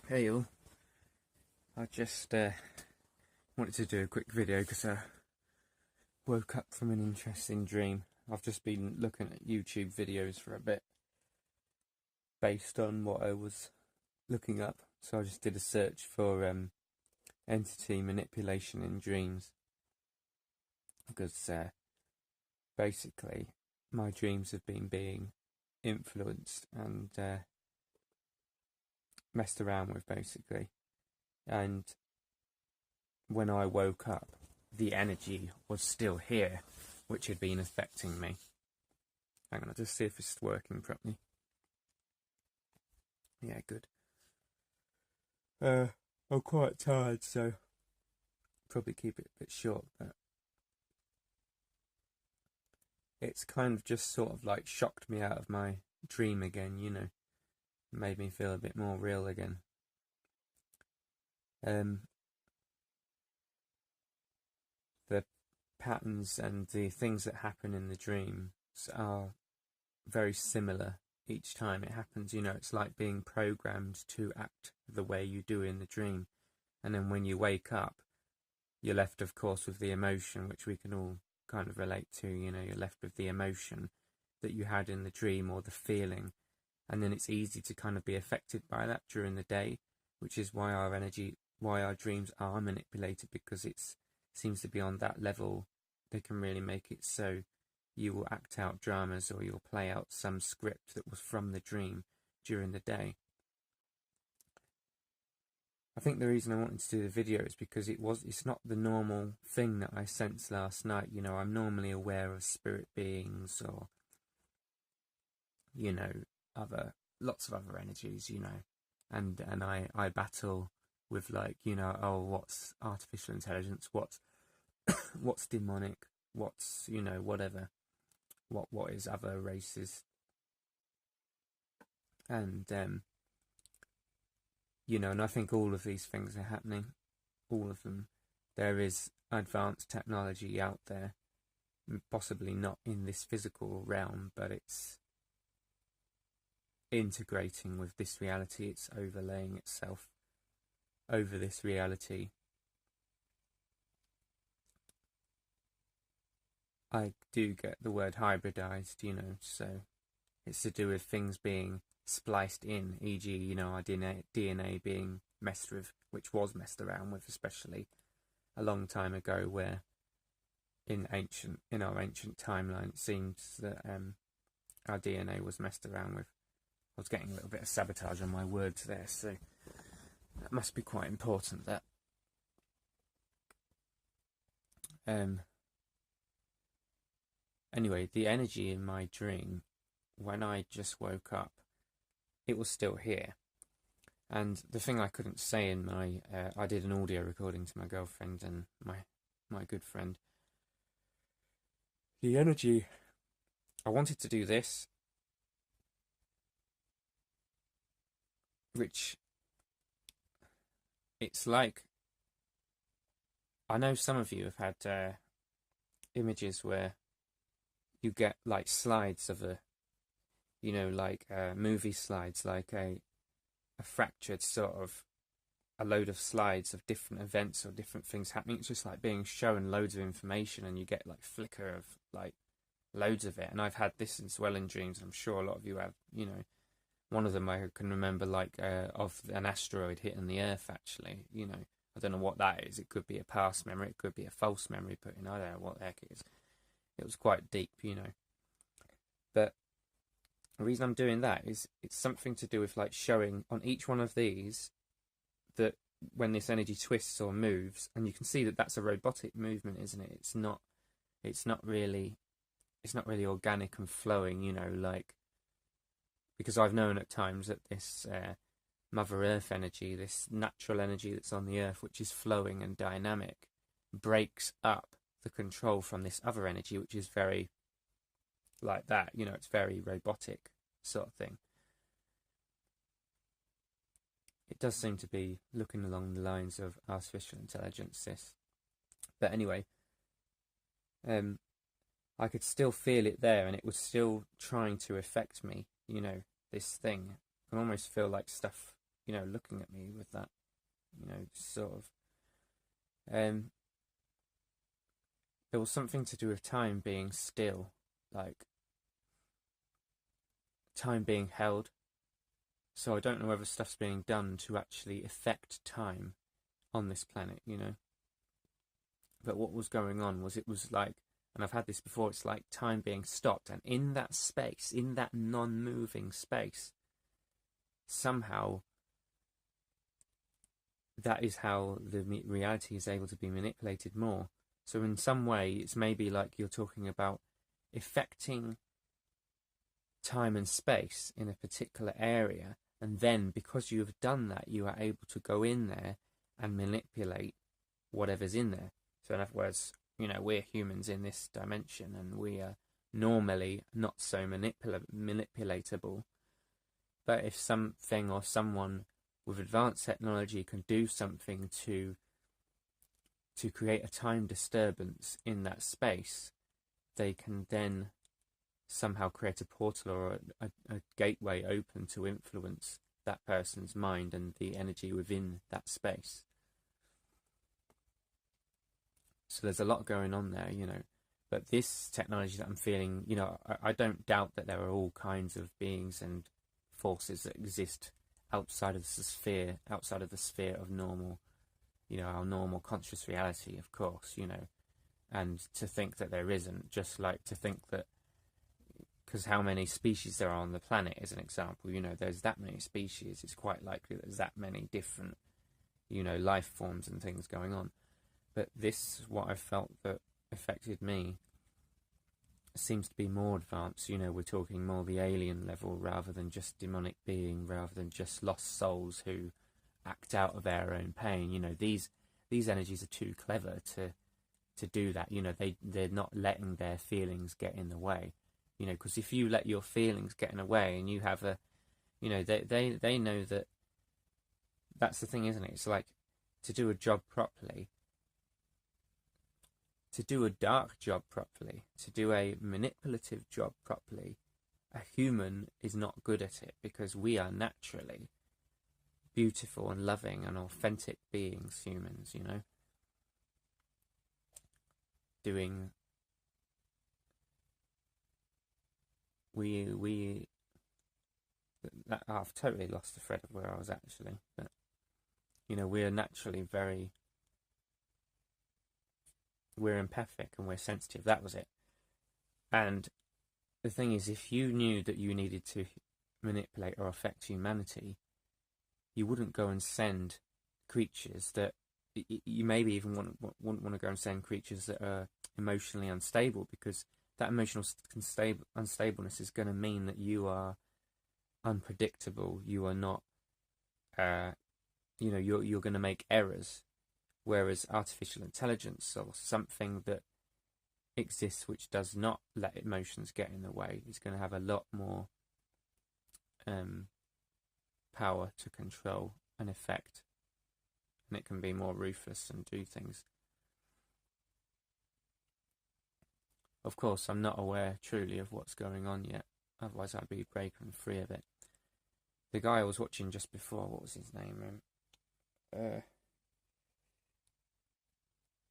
Hey all, I just wanted to do a quick video because I woke up from an interesting dream. I've just been looking at YouTube videos for a bit based on what I was looking up. So I just did a search for entity manipulation in dreams because basically my dreams have been being influenced and messed around with basically. And when I woke up, the energy was still here, which had been affecting me. Hang on, I'll just see if it's working properly. Yeah, good. I'm quite tired, so probably keep it a bit short, but it's kind of just sort of like shocked me out of my dream again, you know, made me feel a bit more real again. The patterns and the things that happen in the dreams are very similar each time it happens. You know, it's like being programmed to act the way you do in the dream, and then when you wake up, you're left, of course, with the emotion, which we can all kind of relate to. You know, you're left with the emotion that you had in the dream, or the feeling, and then it's easy to kind of be affected by that during the day, which is why our dreams are manipulated, because it seems to be on that level. They can really make it so you will act out dramas, or you'll play out some script that was from the dream during the day. I think the reason I wanted to do the video is because it's not the normal thing that I sensed last night. You know, I'm normally aware of spirit beings, or, you know, lots of other energies, you know, and I battle with, like, you know, oh, what's artificial intelligence, what's demonic, what's, you know, whatever, what is other races, and you know, and I think all of these things are happening, all of them. There is advanced technology out there, possibly not in this physical realm, but it's integrating with this reality. It's overlaying itself over this reality. I do get the word hybridized, you know, so it's to do with things being spliced in, e.g., you know, our DNA being messed with, which was messed around with, especially a long time ago, where in our ancient timeline, it seems that our DNA was messed around with. I was getting a little bit of sabotage on my words there, so that must be quite important, that. Anyway, the energy in my dream, when I just woke up, it was still here. And the thing I couldn't say in my, I did an audio recording to my girlfriend and my good friend. The energy, I wanted to do this, which, it's like, I know some of you have had images where you get like slides of you know, like movie slides, like a fractured sort of, a load of slides of different events or different things happening. It's just like being shown loads of information, and you get like flicker of like loads of it. And I've had this as well in dreams. I'm sure a lot of you have. You know, one of them I can remember, like of an asteroid hitting the Earth. Actually, you know, I don't know what that is. It could be a past memory. It could be a false memory put in. I don't know what the heck it is. It was quite deep, you know. But the reason I'm doing that is it's something to do with like showing on each one of these that when this energy twists or moves, and you can see that that's a robotic movement, isn't it? It's not really organic and flowing, you know, like, because I've known at times that this Mother Earth energy, this natural energy that's on the Earth, which is flowing and dynamic, breaks up the control from this other energy, which is very like that, you know, it's very robotic sort of thing. It does seem to be looking along the lines of artificial intelligence, this. But anyway, I could still feel it there, and it was still trying to affect me, you know, this thing. I can almost feel like stuff looking at me with that, sort of. There was something to do with time being still, like time being held. So I don't know whether stuff's being done to actually affect time on this planet, But what was going on was, it was like, and I've had this before, it's like time being stopped, and in that space, in that non-moving space, somehow that is how the reality is able to be manipulated more. So in some way, it's maybe like you're talking about affecting time and space in a particular area, and then because you have done that, you are able to go in there and manipulate whatever's in there. So in other words, we're humans in this dimension, and we are normally not so manipulatable. But if something or someone with advanced technology can do something to create a time disturbance in that space, they can then somehow create a portal or a gateway open to influence that person's mind and the energy within that space. So there's a lot going on there, But this technology that I'm feeling, I don't doubt that there are all kinds of beings and forces that exist outside of the sphere of normal, our normal conscious reality, of course, And to think that there isn't, just like to think that, because how many species there are on the planet is an example, there's that many species, it's quite likely there's that many different, life forms and things going on. But this, what I felt that affected me, seems to be more advanced. We're talking more the alien level, rather than just demonic being, rather than just lost souls who act out of their own pain. These energies are too clever to do that. They're not letting their feelings get in the way. Because if you let your feelings get in the way, and you have a, they know that. That's the thing, isn't it? It's like, to do a job properly. To do a dark job properly, to do a manipulative job properly, a human is not good at it, because we are naturally beautiful and loving and authentic beings, humans, Doing... I've totally lost the thread of where I was actually, but, we are naturally very... We're empathic and we're sensitive. That was it. And the thing is, if you knew that you needed to manipulate or affect humanity, you wouldn't go and send creatures that... You maybe even wouldn't want to go and send creatures that are emotionally unstable, because that emotional unstableness is going to mean that you are unpredictable. You are not... you're going to make errors. Whereas artificial intelligence, or something that exists which does not let emotions get in the way, is going to have a lot more power to control and affect. And it can be more ruthless and do things. Of course, I'm not aware truly of what's going on yet. Otherwise, I'd be breaking free of it. The guy I was watching just before, what was his name?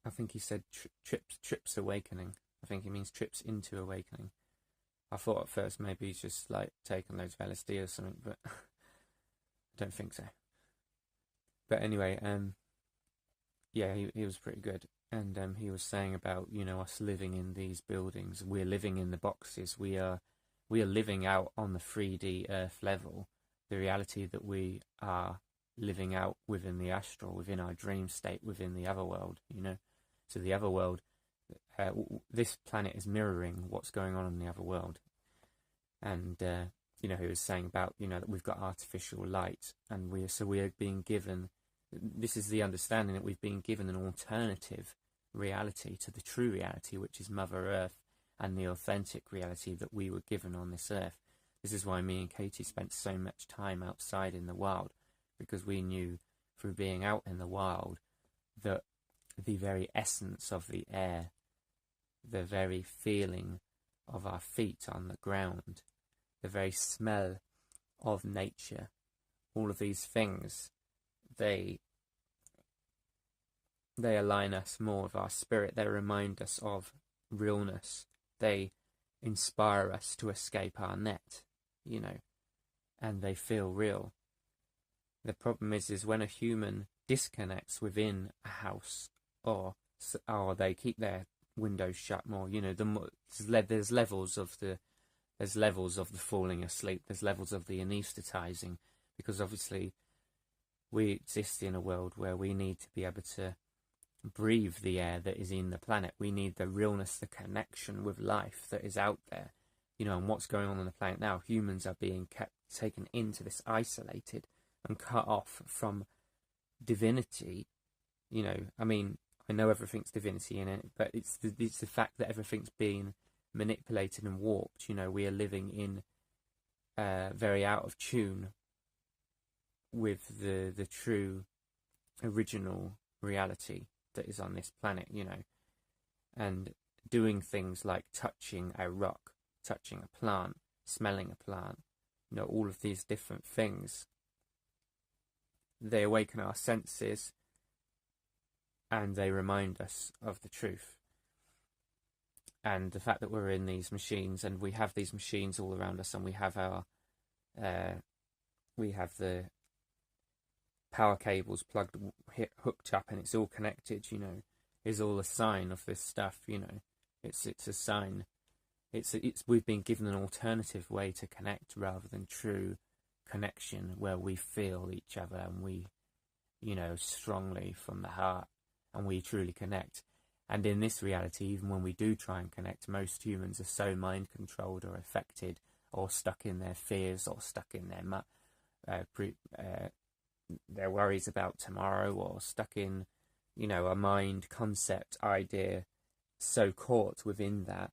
I think he said trips awakening. I think he means trips into awakening. I thought at first maybe he's just like taking loads of LSD or something, but I don't think so. But anyway, yeah, he was pretty good. And he was saying about, us living in these buildings. We're living in the boxes. We are living out on the 3D Earth level, the reality that we are living out within the astral, within our dream state, within the other world, So the other world, this planet is mirroring what's going on in the other world. And, he was saying about, that we've got artificial light, and we are being given, this is the understanding that we've been given an alternative reality to the true reality, which is Mother Earth, and the authentic reality that we were given on this earth. This is why me and Katie spent so much time outside in the wild, because we knew through being out in the wild that the very essence of the air, the very feeling of our feet on the ground, the very smell of nature all of these things, they align us more with our spirit. They remind us of realness. They inspire us to escape our net, you know, and they feel real. The problem is when a human disconnects within a house, or they keep their windows shut more, you know, there's levels of the falling asleep, there's levels of the anesthetizing, because obviously we exist in a world where we need to be able to breathe the air that is in the planet. We need the realness, the connection with life that is out there, you know. And what's going on the planet now, humans are being taken into this, isolated and cut off from divinity, you know. I mean, I know everything's divinity in it, but it's the fact that everything's being manipulated and warped. You know, we are living in very out of tune with the true original reality that is on this planet, you know. And doing things like touching a rock, touching a plant, smelling a plant, you know, all of these different things, they awaken our senses and they remind us of the truth. And the fact that we're in these machines, and we have these machines all around us, and we have the power cables hooked up, and it's all connected, you know, is all a sign of this stuff, you know. It's a sign. We've been given an alternative way to connect rather than true connection, where we feel each other and we, you know, strongly from the heart, and we truly connect. And in this reality, even when we do try and connect, most humans are so mind controlled or affected, or stuck in their fears, or stuck in their worries about tomorrow, or stuck in, you know, a mind concept idea, so caught within that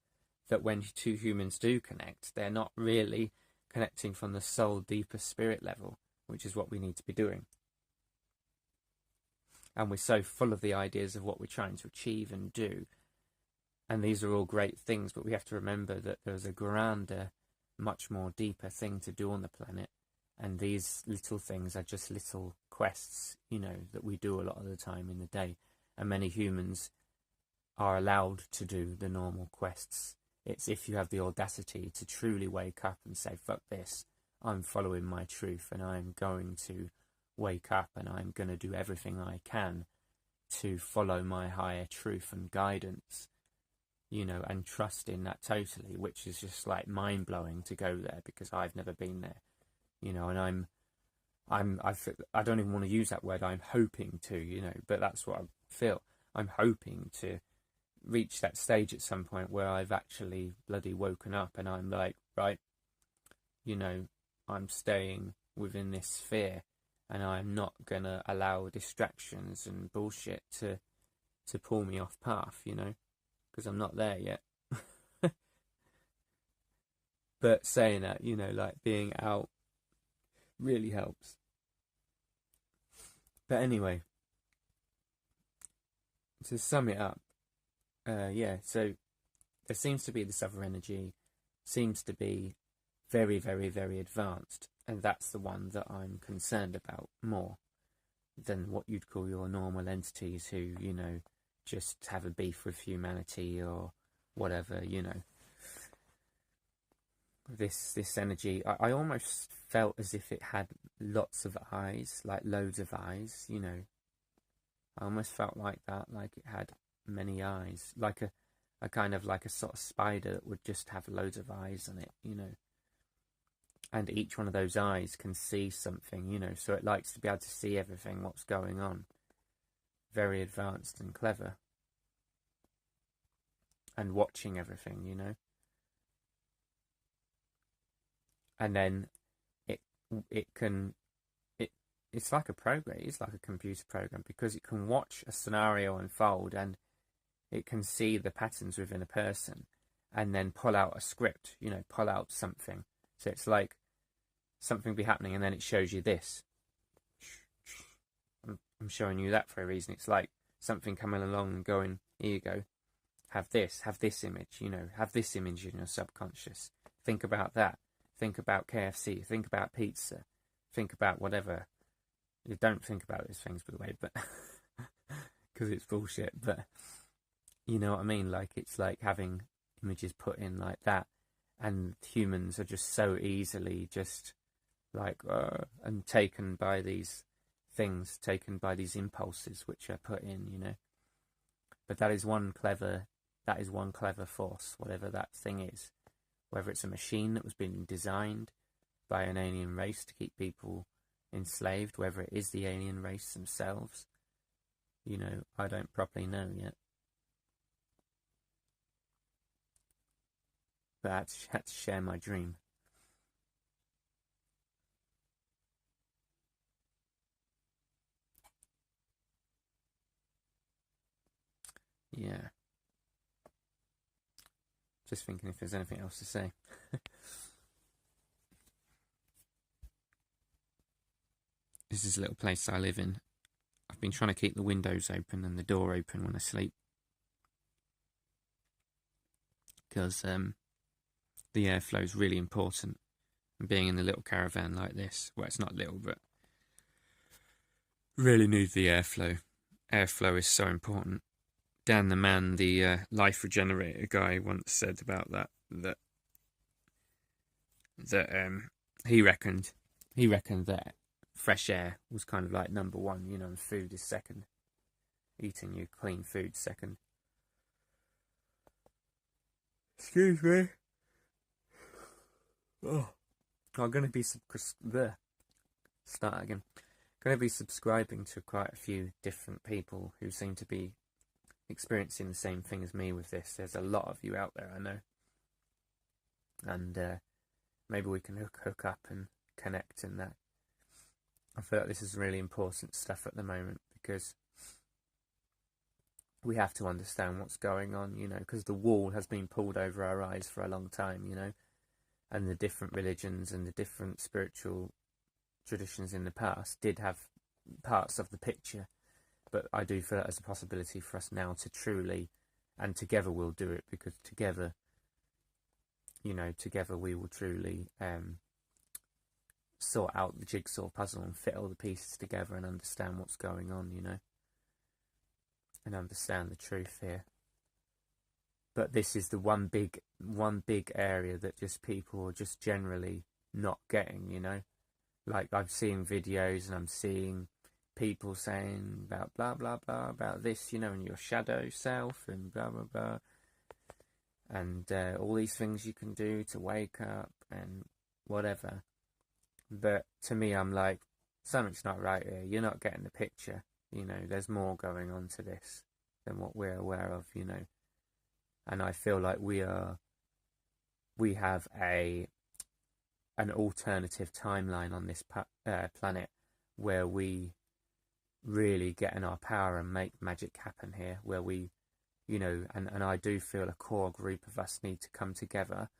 when two humans do connect, they're not really connecting from the soul, deeper spirit level, which is what we need to be doing. And we're so full of the ideas of what we're trying to achieve and do, and these are all great things, but we have to remember that there's a grander, much more deeper thing to do on the planet. And these little things are just little quests, you know, that we do a lot of the time in the day. And many humans are allowed to do the normal quests. It's if you have the audacity to truly wake up and say, fuck this, I'm following my truth, and I'm going to wake up, and I'm going to do everything I can to follow my higher truth and guidance, you know, and trust in that totally, which is just like mind-blowing to go there, because I've never been there. You know, and I don't even want to use that word. I'm hoping to, you know, but that's what I feel. I'm hoping to reach that stage at some point where I've actually bloody woken up, and I'm like, right, you know, I'm staying within this sphere, and I'm not gonna allow distractions and bullshit to pull me off path, you know, because I'm not there yet. But saying that, you know, like being out really helps. But anyway, to sum it up, yeah, so there seems to be this other energy, seems to be very, very, very advanced, and that's the one that I'm concerned about more than what you'd call your normal entities who, you know, just have a beef with humanity or whatever, you know. This energy, I almost felt as if it had lots of eyes, like loads of eyes, you know. I almost felt like that, like it had many eyes, like a kind of like a sort of spider that would just have loads of eyes on it, you know. And each one of those eyes can see something, you know, so it likes to be able to see everything, what's going on. Very advanced and clever. And watching everything, you know. And then it's like a program, it's like a computer program, because it can watch a scenario unfold, and it can see the patterns within a person, and then pull out a script, you know, pull out something. So it's like something be happening, and then it shows you this. I'm showing you that for a reason. It's like something coming along and going, here you go, have this image, you know, have this image in your subconscious. Think about that. Think about KFC. Think about pizza. think about whatever. You don't think about those things, by the way, but because it's bullshit. But you know what I mean? Like, it's like having images put in like that, and humans are just so easily just like and taken by these things, taken by these impulses which are put in, you know. But that is one clever force, whatever that thing is. Whether it's a machine that was being designed by an alien race to keep people enslaved, whether it is the alien race themselves, you know, I don't properly know yet. But I had to share my dream. Yeah. Just thinking if there's anything else to say. This is a little place I live in. I've been trying to keep the windows open and the door open when I sleep, because the airflow is really important. And being in a little caravan like this, well, it's not little, but really needs the airflow. Airflow is so important. Dan the Man, the life regenerator guy, once said about that he reckoned that fresh air was kind of like number one, you know, and food is second. Eating your clean food second. Excuse me. Oh, I'm going to be start again. Going to be subscribing to quite a few different people who seem to be experiencing the same thing as me with this. There's a lot of you out there, I know, and maybe we can hook up and connect in that. I feel like this is really important stuff at the moment, because we have to understand what's going on, you know, because the wall has been pulled over our eyes for a long time, you know, and the different religions and the different spiritual traditions in the past did have parts of the picture, but I do feel that there's a possibility for us now to truly, and together we'll do it, because together, you know, together we will truly sort out the jigsaw puzzle and fit all the pieces together and understand what's going on, you know, and understand the truth here. But this is the one big area that just people are just generally not getting, you know. Like, I've seen videos and I'm seeing people saying about blah blah blah about this, you know, and your shadow self and blah blah blah, and all these things you can do to wake up and whatever. But to me, I'm like, something's not right here. You're not getting the picture, you know. There's more going on to this than what we're aware of, you know. And I feel like we have an alternative timeline on this planet where we really get in our power and make magic happen here, where we, you know, and I do feel a core group of us need to come together.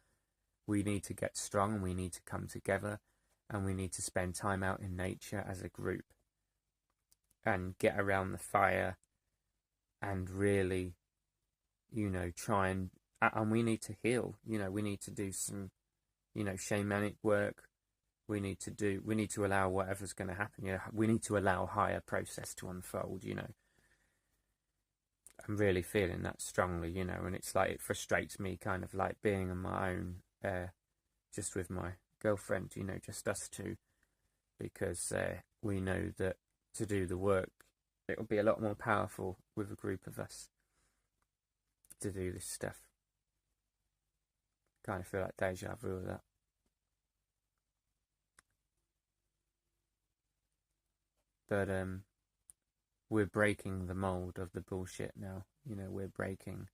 We need to get strong, and we need to come together, and we need to spend time out in nature as a group and get around the fire and really, you know, try and we need to heal, you know. We need to do some, you know, shamanic work. We need to allow whatever's going to happen, you know. We need to allow a higher process to unfold, you know. I'm really feeling that strongly, you know, and it's like, it frustrates me kind of like being on my own, just with my girlfriend, you know, just us two, because we know that to do the work, it'll be a lot more powerful with a group of us to do this stuff. Kind of feel like deja vu with that. But we're breaking the mold of the bullshit now, you know. We're breaking,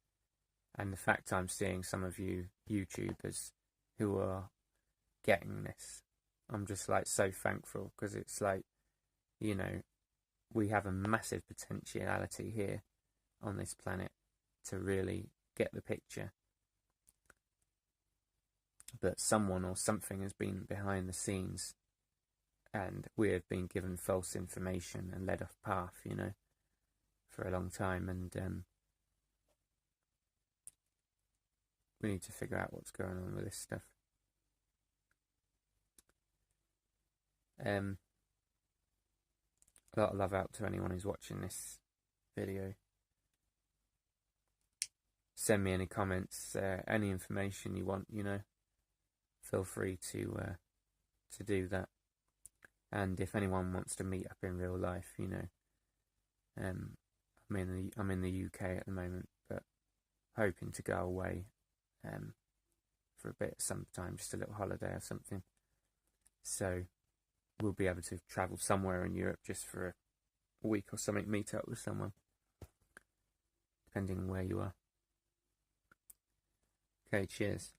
and the fact I'm seeing some of you YouTubers who are getting this, I'm just like so thankful, because it's like, you know, we have a massive potentiality here on this planet to really get the picture, but someone or something has been behind the scenes, and we have been given false information and led off path, you know, for a long time, and we need to figure out what's going on with this stuff. A lot of love out to anyone who's watching this video. Send me any comments, any information you want, feel free to do that. And if anyone wants to meet up in real life, I'm in the UK at the moment, but hoping to go away for a bit sometime, just a little holiday or something. So we'll be able to travel somewhere in Europe just for a week or something, meet up with someone, depending on where you are. Okay, cheers.